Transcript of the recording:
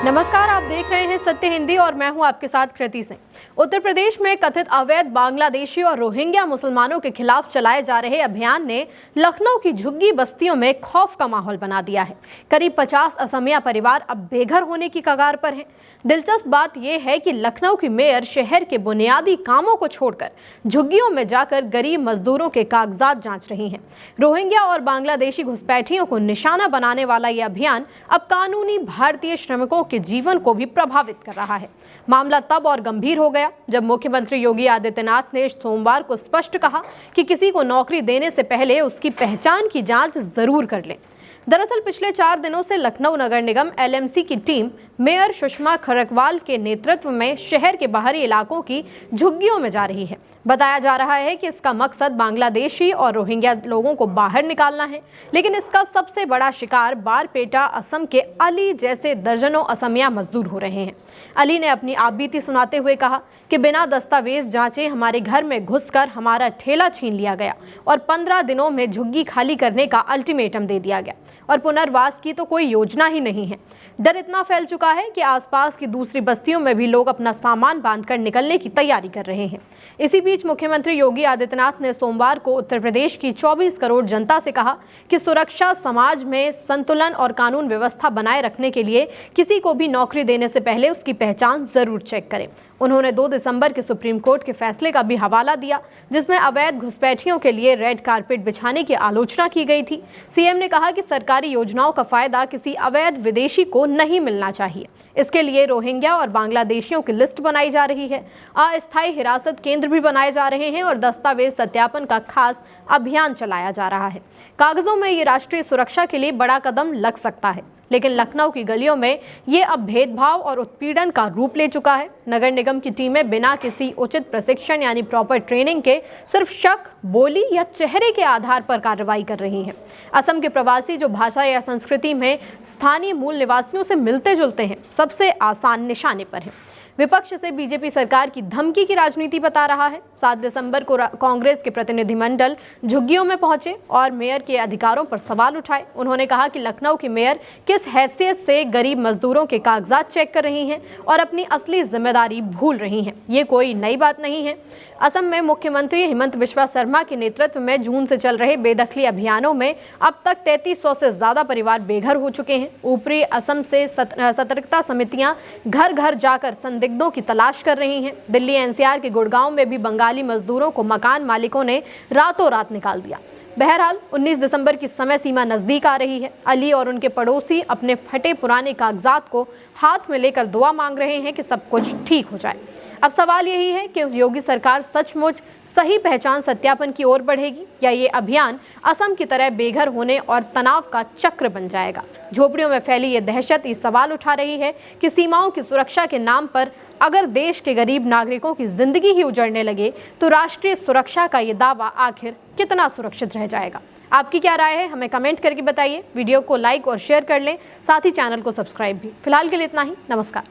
नमस्कार, आप देख रहे हैं सत्य हिंदी और मैं हूं आपके साथ कृति सिंह। उत्तर प्रदेश में कथित अवैध बांग्लादेशी और रोहिंग्या मुसलमानों के खिलाफ चलाए जा रहे अभियान ने लखनऊ की झुग्गी बस्तियों में खौफ का माहौल बना दिया है। करीब 50 असमिया परिवार अब बेघर होने की कगार पर हैं। दिलचस्प बात यह है कि लखनऊ की मेयर शहर के बुनियादी कामों को छोड़कर झुग्गियों में जाकर गरीब मजदूरों के कागजात जांच रही हैं। रोहिंग्या और बांग्लादेशी घुसपैठियों को निशाना बनाने वाला यह अभियान अब कानूनी भारतीय श्रमिकों के जीवन को भी प्रभावित कर रहा है। मामला तब और गंभीर हो गया जब मुख्यमंत्री योगी आदित्यनाथ ने सोमवार को स्पष्ट कहा कि किसी को नौकरी देने से पहले उसकी पहचान की जांच जरूर कर लें। दरअसल पिछले 4 दिनों से लखनऊ नगर निगम LMC की टीम मेयर सुषमा खरकवाल के नेतृत्व में शहर के बाहरी इलाकों की झुग्गियों में जा रही है। बताया जा रहा है कि इसका मकसद बांग्लादेशी और रोहिंग्या लोगों को बाहर निकालना है, लेकिन इसका सबसे बड़ा शिकार बारपेटा असम के अली जैसे दर्जनों असमिया मजदूर हो रहे हैं। अली ने अपनी आपबीती सुनाते हुए कहा कि बिना दस्तावेज जांचे हमारे घर में घुसकर हमारा ठेला छीन लिया गया और 15 दिनों में झुग्गी खाली करने का अल्टीमेटम दे दिया गया और पुनर्वास की तो कोई योजना ही नहीं है। डर इतना फैल चुका है कि आसपास की दूसरी बस्तियों में भी लोग अपना सामान बांधकर निकलने की तैयारी कर रहे हैं। इसी बीच मुख्यमंत्री योगी आदित्यनाथ ने सोमवार को उत्तर प्रदेश की 24 करोड़ जनता से कहा कि सुरक्षा, समाज में संतुलन और कानून व्यवस्था बनाए रखने के लिए किसी को भी नौकरी देने से पहले उसकी पहचान जरूर चेक करें। उन्होंने 2 दिसंबर के सुप्रीम कोर्ट के फैसले का भी हवाला दिया, जिसमें अवैध घुसपैठियों के लिए रेड कारपेट बिछाने की आलोचना की गई थी। सीएम ने कहा कि सरकारी योजनाओं का फायदा किसी अवैध विदेशी को नहीं मिलना चाहिए। इसके लिए रोहिंग्या और बांग्लादेशियों की लिस्ट बनाई जा रही है, अस्थायी हिरासत केंद्र भी बनाए जा रहे हैं और दस्तावेज सत्यापन का खास अभियान चलाया जा रहा है। कागजों में ये राष्ट्रीय सुरक्षा के लिए बड़ा कदम लग सकता है, लेकिन लखनऊ की गलियों में ये अब भेदभाव और उत्पीड़न का रूप ले चुका है। नगर निगम की टीमें बिना किसी उचित प्रशिक्षण यानी प्रॉपर ट्रेनिंग के सिर्फ शक, बोली या चेहरे के आधार पर कार्रवाई कर रही हैं। असम के प्रवासी जो भाषा या संस्कृति में स्थानीय मूल निवासियों से मिलते जुलते हैं, सबसे आसान निशाने पर हैं। विपक्ष से बीजेपी सरकार की धमकी की राजनीति बता रहा है। 7 दिसंबर को कांग्रेस के प्रतिनिधिमंडल झुग्गियों में पहुंचे और मेयर के अधिकारों पर सवाल उठाए। उन्होंने कहा कि लखनऊ की मेयर किस हैसियत से गरीब मजदूरों के कागजात चेक कर रही हैं और अपनी असली जिम्मेदारी भूल रही हैं। ये कोई नई बात नहीं है। असम में मुख्यमंत्री हिमंत बिस्वा शर्मा के नेतृत्व में जून से चल रहे बेदखली अभियानों में अब तक 3300 से ज्यादा परिवार बेघर हो चुके हैं। ऊपरी असम से सतर्कता समितियां घर घर जाकर संदिग्धों की तलाश कर रही हैं। दिल्ली NCR के गुड़गांव में भी बंगाली मजदूरों को मकान मालिकों ने रातों रात निकाल दिया। बहरहाल 19 दिसंबर की समय सीमा नजदीक आ रही है। अली और उनके पड़ोसी अपने फटे पुराने कागजात को हाथ में लेकर दुआ मांग रहे हैं कि सब कुछ ठीक हो जाए। अब सवाल यही है कि योगी सरकार सचमुच सही पहचान सत्यापन की ओर बढ़ेगी या ये अभियान असम की तरह बेघर होने और तनाव का चक्र बन जाएगा। झोपड़ियों में फैली ये दहशत ये सवाल उठा रही है कि सीमाओं की सुरक्षा के नाम पर अगर देश के गरीब नागरिकों की जिंदगी ही उजड़ने लगे तो राष्ट्रीय सुरक्षा का ये दावा आखिर कितना सुरक्षित रह जाएगा। आपकी क्या राय है, हमें कमेंट करके बताइए। वीडियो को लाइक और शेयर कर लें, साथ ही चैनल को सब्सक्राइब भी। फिलहाल के लिए इतना ही। नमस्कार।